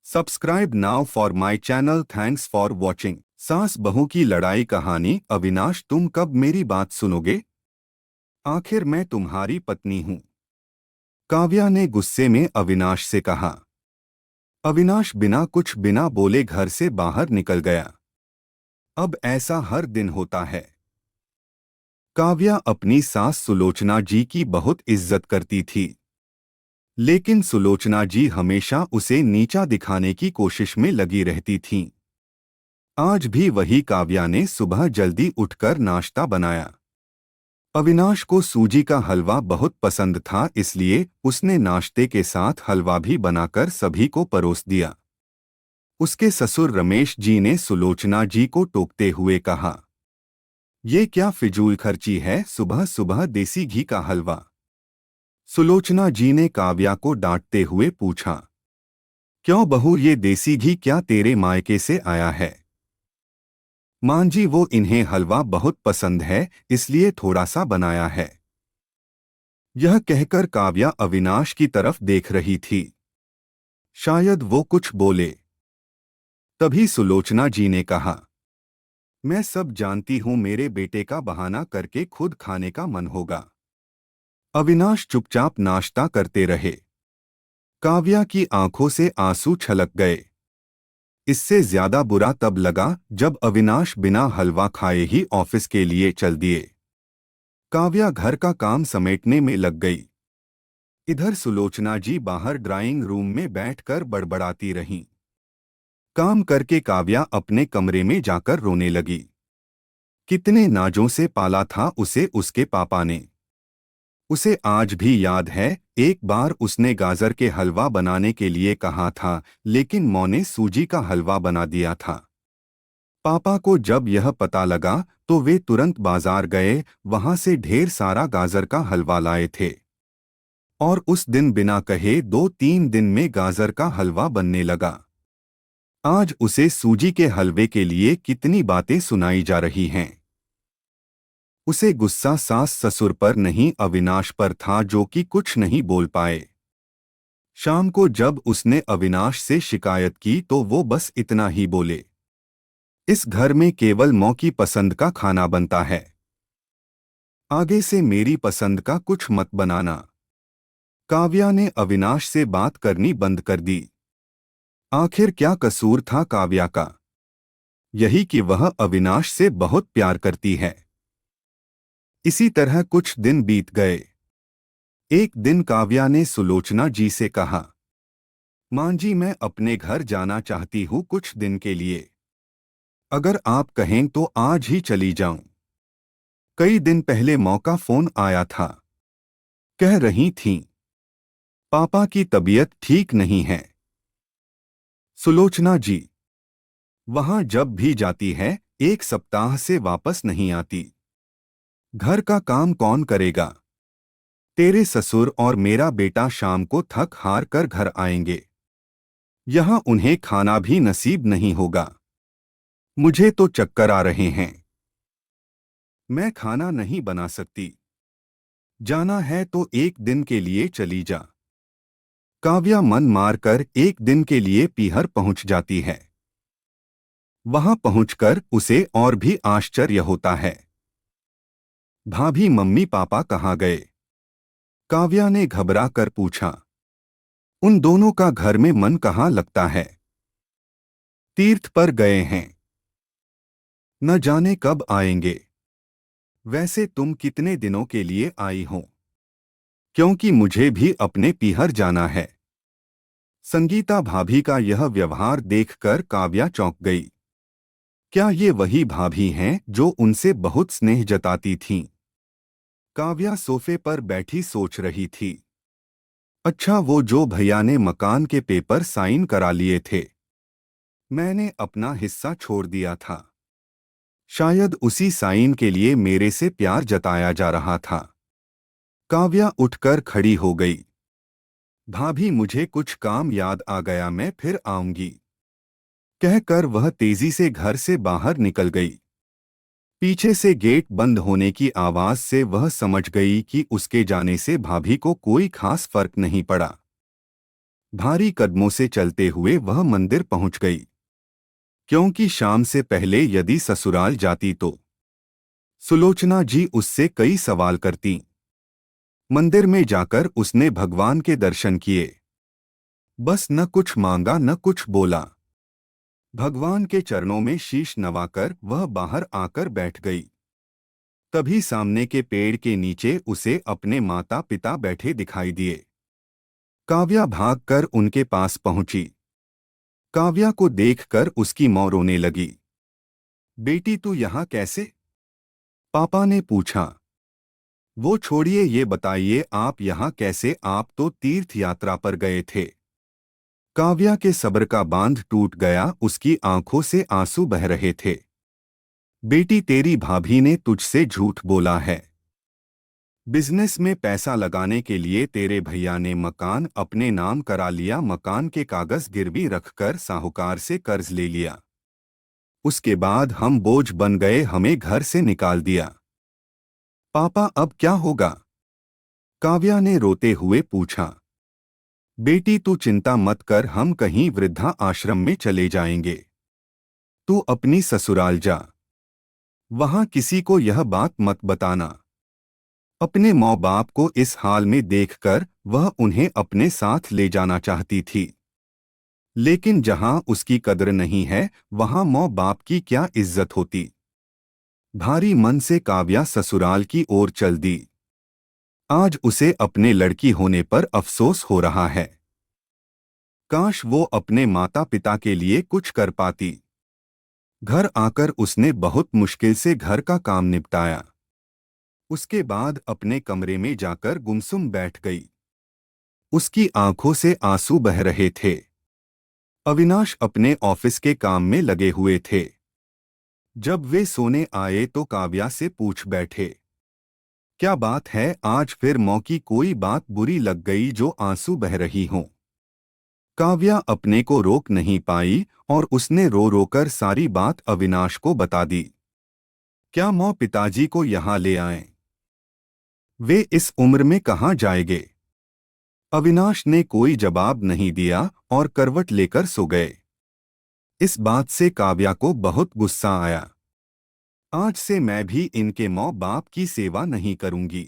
Subscribe now for my channel. Thanks for watching. सास बहू की लड़ाई कहानी। अविनाश, तुम कब मेरी बात सुनोगे? आखिर मैं तुम्हारी पत्नी हूँ, काव्या ने गुस्से में अविनाश से कहा। अविनाश बिना बोले घर से बाहर निकल गया। अब ऐसा हर दिन होता है। काव्या अपनी सास सुलोचना जी की बहुत इज्जत करती थी, लेकिन सुलोचना जी हमेशा उसे नीचा दिखाने की कोशिश में लगी रहती थीं। आज भी वही काव्या ने सुबह जल्दी उठकर नाश्ता बनाया। अविनाश को सूजी का हलवा बहुत पसंद था, इसलिए उसने नाश्ते के साथ हलवा भी बनाकर सभी को परोस दिया। उसके ससुर रमेश जी ने सुलोचना जी को टोकते हुए कहा, ये क्या फिजूल खर्ची है, सुबह सुबह देसी घी का हलवा। सुलोचना जी ने काव्या को डांटते हुए पूछा, क्यों बहू, ये देसी घी क्या तेरे मायके से आया है? मां जी, वो इन्हें हलवा बहुत पसंद है, इसलिए थोड़ा सा बनाया है। यह कहकर काव्या अविनाश की तरफ देख रही थी। शायद वो कुछ बोले। तभी सुलोचना जी ने कहा, मैं सब जानती हूं, मेरे बेटे का बहाना करके खुद खाने का मन होगा। अविनाश चुपचाप नाश्ता करते रहे। काव्या की आंखों से आंसू छलक गए। इससे ज्यादा बुरा तब लगा जब अविनाश बिना हलवा खाए ही ऑफिस के लिए चल दिए। काव्या घर का काम समेटने में लग गई। इधर सुलोचना जी बाहर ड्राइंग रूम में बैठकर बड़बड़ाती रहीं। काम करके काव्या अपने कमरे में जाकर रोने लगी। कितने नाजों से पाला था उसे उसके पापा ने। उसे आज भी याद है, एक बार उसने गाजर के हलवा बनाने के लिए कहा था, लेकिन मां ने सूजी का हलवा बना दिया था। पापा को जब यह पता लगा तो वे तुरंत बाजार गए, वहां से ढेर सारा गाजर का हलवा लाए थे। और उस दिन बिना कहे 2-3 दिन में गाजर का हलवा बनने लगा। आज उसे सूजी के हलवे के लिए कितनी बातें सुनाई जा रही हैं। उसे गुस्सा सास ससुर पर नहीं, अविनाश पर था, जो कि कुछ नहीं बोल पाए। शाम को जब उसने अविनाश से शिकायत की तो वो बस इतना ही बोले, इस घर में केवल मां की पसंद का खाना बनता है, आगे से मेरी पसंद का कुछ मत बनाना। काव्या ने अविनाश से बात करनी बंद कर दी। आखिर क्या कसूर था काव्या का? यही कि वह अविनाश से बहुत प्यार करती है। इसी तरह कुछ दिन बीत गए। एक दिन काव्या ने सुलोचना जी से कहा, मां जी, मैं अपने घर जाना चाहती हूँ कुछ दिन के लिए। अगर आप कहें तो आज ही चली जाऊं। कई दिन पहले मां का फोन आया था। कह रही थीं, पापा की तबीयत ठीक नहीं है। सुलोचना जी वहां जब भी जाती है 1 सप्ताह से वापस नहीं आती। घर का काम कौन करेगा? तेरे ससुर और मेरा बेटा शाम को थक हार कर घर आएंगे। यहाँ उन्हें खाना भी नसीब नहीं होगा। मुझे तो चक्कर आ रहे हैं। मैं खाना नहीं बना सकती। जाना है तो एक दिन के लिए चली जा। काव्या मन मारकर एक दिन के लिए पीहर पहुंच जाती है। वहां पहुंचकर उसे और भी आश्चर्य होता है। भाभी, मम्मी पापा कहाँ गए? काव्या ने घबरा कर पूछा। उन दोनों का घर में मन कहाँ लगता है? तीर्थ पर गए हैं। न जाने कब आएंगे। वैसे तुम कितने दिनों के लिए आई हो? क्योंकि मुझे भी अपने पीहर जाना है। संगीता भाभी का यह व्यवहार देखकर काव्या चौंक गई। क्या ये वही भाभी हैं जो उनसे बहुत स्नेह जताती थीं? काव्या सोफे पर बैठी सोच रही थी। अच्छा, वो जो भैया ने मकान के पेपर साइन करा लिए थे, मैंने अपना हिस्सा छोड़ दिया था। शायद उसी साइन के लिए मेरे से प्यार जताया जा रहा था। काव्या उठकर खड़ी हो गई। भाभी, मुझे कुछ काम याद आ गया, मैं फिर आऊंगी, कहकर वह तेजी से घर से बाहर निकल गई। पीछे से गेट बंद होने की आवाज से वह समझ गई कि उसके जाने से भाभी को कोई खास फर्क नहीं पड़ा। भारी कदमों से चलते हुए वह मंदिर पहुंच गई, क्योंकि शाम से पहले यदि ससुराल जाती तो सुलोचना जी उससे कई सवाल करती। मंदिर में जाकर उसने भगवान के दर्शन किए। बस न कुछ मांगा न कुछ बोला। भगवान के चरणों में शीश नवाकर वह बाहर आकर बैठ गई। तभी सामने के पेड़ के नीचे उसे अपने माता पिता बैठे दिखाई दिए। काव्या भागकर उनके पास पहुंची। काव्या को देखकर उसकी मां रोने लगी। बेटी तू यहाँ कैसे? पापा ने पूछा। वो छोड़िए, ये बताइए आप यहाँ कैसे? आप तो तीर्थ यात्रा पर गए थे। काव्या के सब्र का बांध टूट गया, उसकी आंखों से आंसू बह रहे थे। बेटी तेरी भाभी ने तुझसे झूठ बोला है। बिजनेस में पैसा लगाने के लिए तेरे भैया ने मकान अपने नाम करा लिया, मकान के कागज गिरवी रखकर साहूकार से कर्ज ले लिया। उसके बाद हम बोझ बन गए, हमें घर से निकाल दिया। पापा अब क्या होगा? काव्या ने रोते हुए पूछा। बेटी तू चिंता मत कर, हम कहीं वृद्धा आश्रम में चले जाएंगे। तू अपनी ससुराल जा, वहां किसी को यह बात मत बताना। अपने माँ बाप को इस हाल में देखकर वह उन्हें अपने साथ ले जाना चाहती थी, लेकिन जहां उसकी कद्र नहीं है वहां माँ बाप की क्या इज्जत होती। भारी मन से काव्या ससुराल की ओर चल दी। आज उसे अपने लड़की होने पर अफसोस हो रहा है। काश वो अपने माता पिता के लिए कुछ कर पाती। घर आकर उसने बहुत मुश्किल से घर का काम निपटाया। उसके बाद अपने कमरे में जाकर गुमसुम बैठ गई। उसकी आंखों से आंसू बह रहे थे। अविनाश अपने ऑफिस के काम में लगे हुए थे। जब वे सोने आए तो काव्या से पूछ बैठे, क्या बात है, आज फिर माँ की कोई बात बुरी लग गई जो आंसू बह रही हों? काव्या अपने को रोक नहीं पाई और उसने रो रोकर सारी बात अविनाश को बता दी। क्या माँ पिताजी को यहाँ ले आएं? वे इस उम्र में कहाँ जाएंगे? अविनाश ने कोई जवाब नहीं दिया और करवट लेकर सो गए। इस बात से काव्या को बहुत गुस्सा आया। आज से मैं भी इनके माँ बाप की सेवा नहीं करूंगी।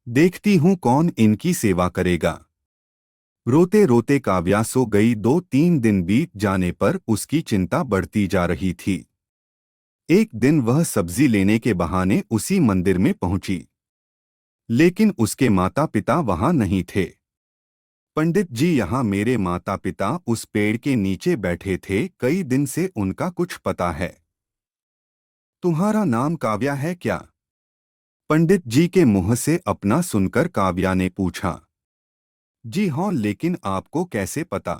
देखती हूँ कौन इनकी सेवा करेगा। रोते रोते काव्या सो गई। 2-3 दिन बीत जाने पर उसकी चिंता बढ़ती जा रही थी। एक दिन वह सब्जी लेने के बहाने उसी मंदिर में पहुंची, लेकिन उसके माता पिता वहां नहीं थे। पंडित जी, यहाँ मेरे माता पिता उस पेड़ के नीचे बैठे थे, कई दिन से उनका कुछ पता है। तुम्हारा नाम काव्या है क्या? पंडित जी के मुंह से अपना सुनकर काव्या ने पूछा। जी हाँ, लेकिन आपको कैसे पता?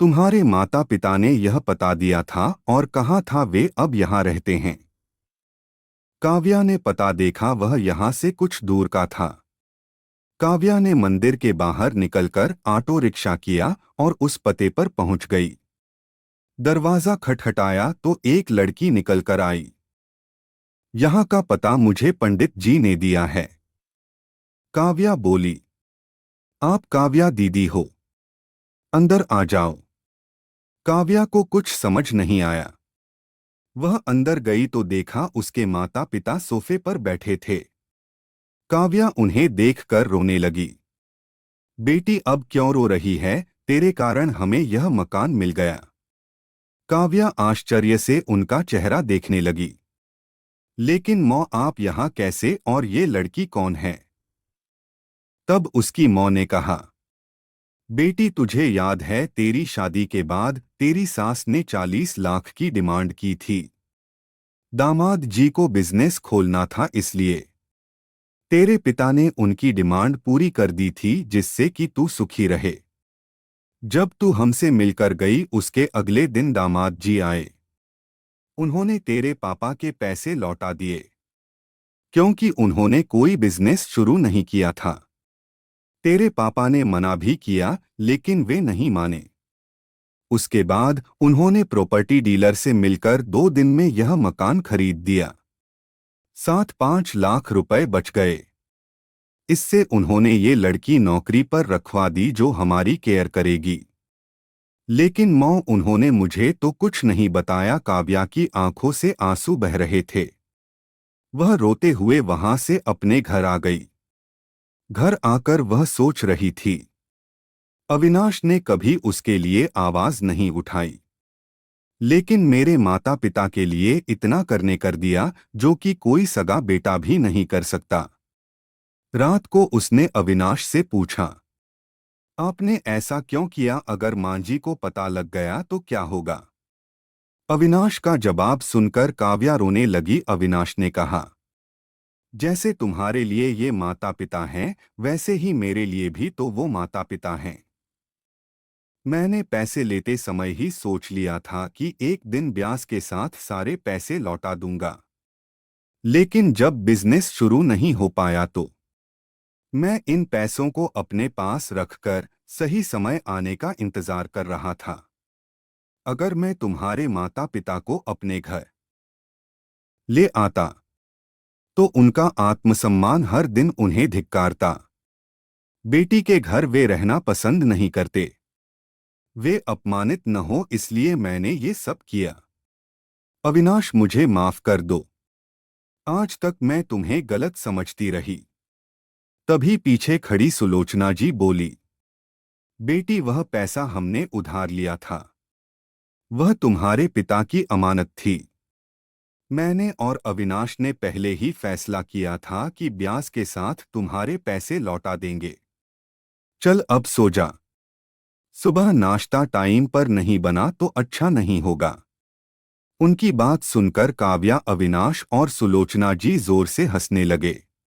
तुम्हारे माता पिता ने यह पता दिया था और कहा था वे अब यहाँ रहते हैं। काव्या ने पता देखा, वह यहाँ से कुछ दूर का था। काव्या ने मंदिर के बाहर निकलकर ऑटो रिक्शा किया और उस पते पर पहुंच गई। दरवाजा खटखटाया तो एक लड़की निकलकर आई। यहाँ का पता मुझे पंडित जी ने दिया है। काव्या बोली। आप काव्या दीदी हो? अंदर आ जाओ। काव्या को कुछ समझ नहीं आया। वह अंदर गई तो देखा उसके माता पिता सोफे पर बैठे थे। काव्या उन्हें देखकर रोने लगी। बेटी अब क्यों रो रही है? तेरे कारण हमें यह मकान मिल गया। काव्या आश्चर्य से उनका चेहरा देखने लगी। लेकिन माँ, आप यहाँ कैसे और ये लड़की कौन है? तब उसकी माँ ने कहा, बेटी तुझे याद है तेरी शादी के बाद तेरी सास ने 40 लाख की डिमांड की थी। दामाद जी को बिजनेस खोलना था, इसलिए तेरे पिता ने उनकी डिमांड पूरी कर दी थी, जिससे कि तू सुखी रहे। जब तू हमसे मिलकर गई उसके अगले दिन दामाद जी आए। उन्होंने तेरे पापा के पैसे लौटा दिए, क्योंकि उन्होंने कोई बिजनेस शुरू नहीं किया था। तेरे पापा ने मना भी किया, लेकिन वे नहीं माने। उसके बाद उन्होंने प्रॉपर्टी डीलर से मिलकर 2 दिन में यह मकान खरीद दिया। 7-5 लाख रुपए बच गए। इससे उन्होंने ये लड़की नौकरी पर रखवा दी जो हमारी केयर करेगी। लेकिन मौ उन्होंने मुझे तो कुछ नहीं बताया। काव्या की आंखों से आंसू बह रहे थे। वह रोते हुए वहां से अपने घर आ गई। घर आकर वह सोच रही थी। अविनाश ने कभी उसके लिए आवाज नहीं उठाई, लेकिन मेरे माता पिता के लिए इतना करने कर दिया जो कि कोई सगा बेटा भी नहीं कर सकता। रात को उसने अविनाश से पूछा, आपने ऐसा क्यों किया? अगर मांझी को पता लग गया तो क्या होगा? अविनाश का जवाब सुनकर काव्या रोने लगी। अविनाश ने कहा, जैसे तुम्हारे लिए ये माता पिता हैं, वैसे ही मेरे लिए भी तो वो माता पिता हैं। मैंने पैसे लेते समय ही सोच लिया था कि एक दिन ब्याज के साथ सारे पैसे लौटा दूंगा। लेकिन जब बिजनेस शुरू नहीं हो पाया तो मैं इन पैसों को अपने पास रखकर सही समय आने का इंतजार कर रहा था। अगर मैं तुम्हारे माता पिता को अपने घर ले आता तो उनका आत्मसम्मान हर दिन उन्हें धिक्कारता। बेटी के घर वे रहना पसंद नहीं करते। वे अपमानित न हो इसलिए मैंने ये सब किया। अविनाश, मुझे माफ कर दो। आज तक मैं तुम्हें गलत समझती रही। तभी पीछे खड़ी सुलोचना जी बोली, बेटी वह पैसा हमने उधार लिया था। वह तुम्हारे पिता की अमानत थी। मैंने और अविनाश ने पहले ही फैसला किया था कि ब्याज के साथ तुम्हारे पैसे लौटा देंगे। चल अब सो जा। सुबह नाश्ता टाइम पर नहीं बना तो अच्छा नहीं होगा। उनकी बात सुनकर काव्या, अविनाश और सुलोचना जी जोर से हंसने लगे।